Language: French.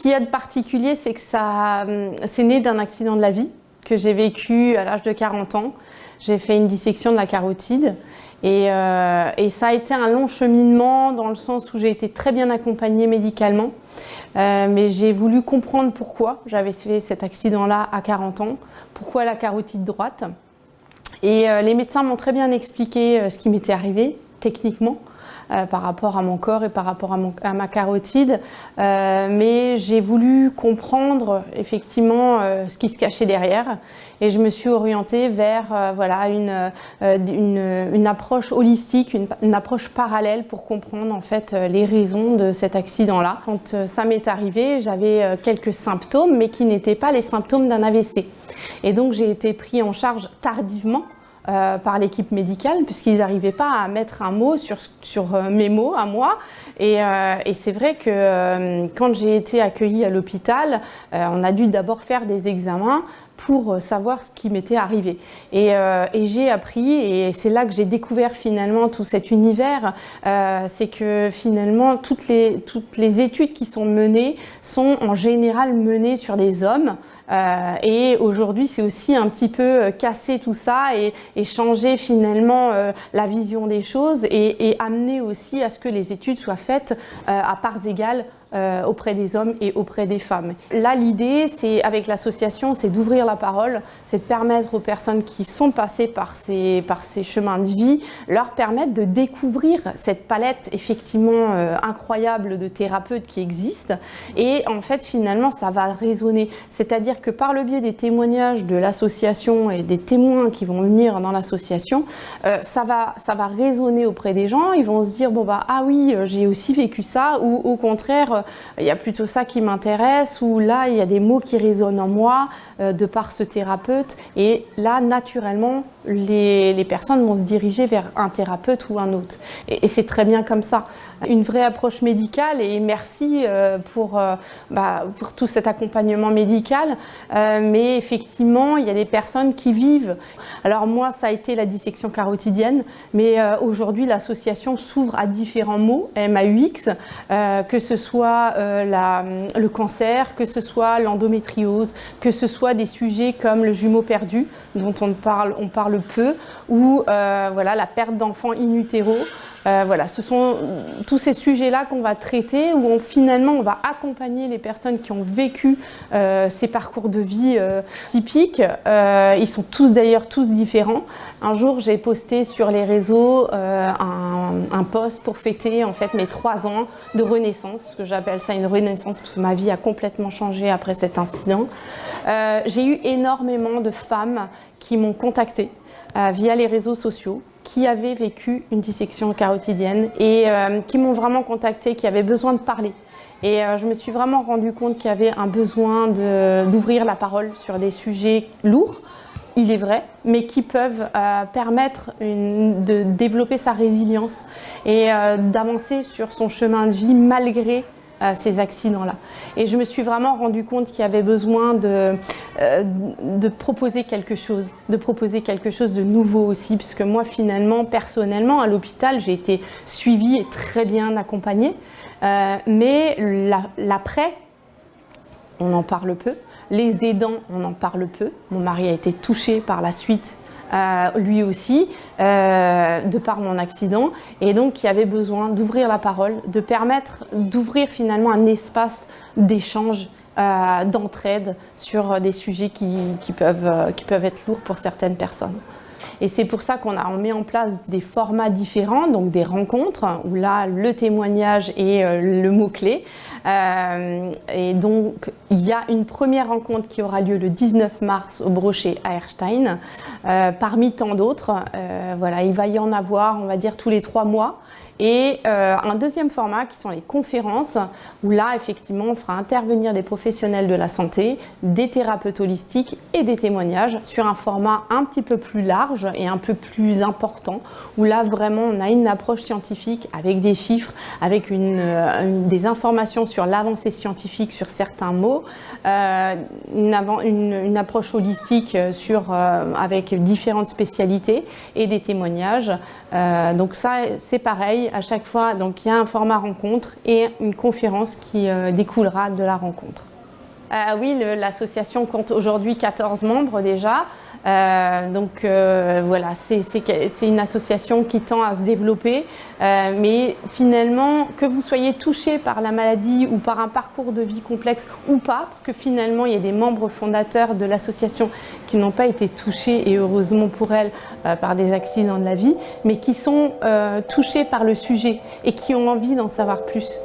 qu'il y a de particulier, c'est que c'est né d'un accident de la vie que j'ai vécu à l'âge de 40 ans. J'ai fait une dissection de la carotide et ça a été un long cheminement dans le sens où j'ai été très bien accompagnée médicalement. Mais j'ai voulu comprendre pourquoi j'avais fait cet accident-là à 40 ans, pourquoi la carotide droite. Et les médecins m'ont très bien expliqué ce qui m'était arrivé techniquement. Par rapport à mon corps et par rapport à ma carotide, mais j'ai voulu comprendre effectivement ce qui se cachait derrière et je me suis orientée vers voilà, une approche holistique, une approche parallèle pour comprendre en fait les raisons de cet accident-là. Quand ça m'est arrivé, j'avais quelques symptômes mais qui n'étaient pas les symptômes d'un AVC et donc j'ai été pris en charge tardivement par l'équipe médicale puisqu'ils n'arrivaient pas à mettre un mot sur mes mots à moi et c'est vrai que quand j'ai été accueillie à l'hôpital, on a dû d'abord faire des examens pour savoir ce qui m'était arrivé. Et j'ai appris, et c'est là que j'ai découvert finalement tout cet univers, c'est que finalement toutes les études qui sont menées sont en général menées sur des hommes. Et aujourd'hui, c'est aussi un petit peu casser tout ça et changer finalement la vision des choses et amener aussi à ce que les études soient faites à parts égales auprès des hommes et auprès des femmes. Là, l'idée, c'est avec l'association, c'est d'ouvrir la parole, c'est de permettre aux personnes qui sont passées par ces chemins de vie, leur permettre de découvrir cette palette effectivement incroyable de thérapeutes qui existent. Et en fait, finalement, ça va résonner. C'est-à-dire que par le biais des témoignages de l'association et des témoins qui vont venir dans l'association, ça va résonner auprès des gens. Ils vont se dire, bon bah, ah oui, j'ai aussi vécu ça, ou au contraire, il y a plutôt ça qui m'intéresse, ou là, il y a des mots qui résonnent en moi de par ce thérapeute. Et là, naturellement, les personnes vont se diriger vers un thérapeute ou un autre. Et c'est très bien comme ça. Une vraie approche médicale, et merci pour tout cet accompagnement médical. Mais effectivement, il y a des personnes qui vivent. Alors moi, ça a été la dissection carotidienne, mais aujourd'hui, l'association s'ouvre à différents mots, MAUX, que ce soit le cancer, que ce soit l'endométriose, que ce soit des sujets comme le jumeau perdu, dont on parle peu, ou voilà, la perte d'enfants in utero. Voilà, ce sont tous ces sujets-là qu'on va traiter, où finalement on va accompagner les personnes qui ont vécu ces parcours de vie typiques. Ils sont d'ailleurs tous différents. Un jour, j'ai posté sur les réseaux un post pour fêter en fait mes 3 ans de renaissance, parce que j'appelle ça une renaissance, parce que ma vie a complètement changé après cet incident. J'ai eu énormément de femmes qui m'ont contactée via les réseaux sociaux, qui avaient vécu une dissection carotidienne et qui m'ont vraiment contactée, qui avaient besoin de parler. Et je me suis vraiment rendu compte qu'il y avait un besoin d'ouvrir la parole sur des sujets lourds, il est vrai, mais qui peuvent permettre de développer sa résilience et d'avancer sur son chemin de vie malgré ces accidents-là. Et je me suis vraiment rendu compte qu'il y avait besoin de proposer quelque chose, de nouveau aussi, puisque moi finalement, personnellement, à l'hôpital, j'ai été suivie et très bien accompagnée, mais l'après, on en parle peu. Les aidants, on en parle peu. Mon mari a été touché par la suite, lui aussi, de par mon accident. Et donc, il y avait besoin d'ouvrir la parole, de permettre d'ouvrir finalement un espace d'échange, d'entraide sur des sujets qui peuvent être lourds pour certaines personnes. Et c'est pour ça qu'on met en place des formats différents, donc des rencontres, où là, le témoignage est le mot-clé. Et donc, il y a une première rencontre qui aura lieu le 19 mars au Brochet à Erstein, parmi tant d'autres. Voilà, il va y en avoir, on va dire, tous les 3 mois. Et un deuxième format qui sont les conférences, où là, effectivement, on fera intervenir des professionnels de la santé, des thérapeutes holistiques et des témoignages sur un format un petit peu plus large et un peu plus important, où là, vraiment, on a une approche scientifique avec des chiffres, avec des informations sur l'avancée scientifique sur certains mots, une approche holistique avec différentes spécialités et des témoignages. Donc ça, c'est pareil, à chaque fois, donc il y a un format rencontre et une conférence qui découlera de la rencontre. Oui, l'association compte aujourd'hui 14 membres déjà. Voilà, c'est une association qui tend à se développer. Mais finalement, que vous soyez touché par la maladie ou par un parcours de vie complexe ou pas, parce que finalement, il y a des membres fondateurs de l'association qui n'ont pas été touchés, et heureusement pour elles, par des accidents de la vie, mais qui sont touchés par le sujet et qui ont envie d'en savoir plus.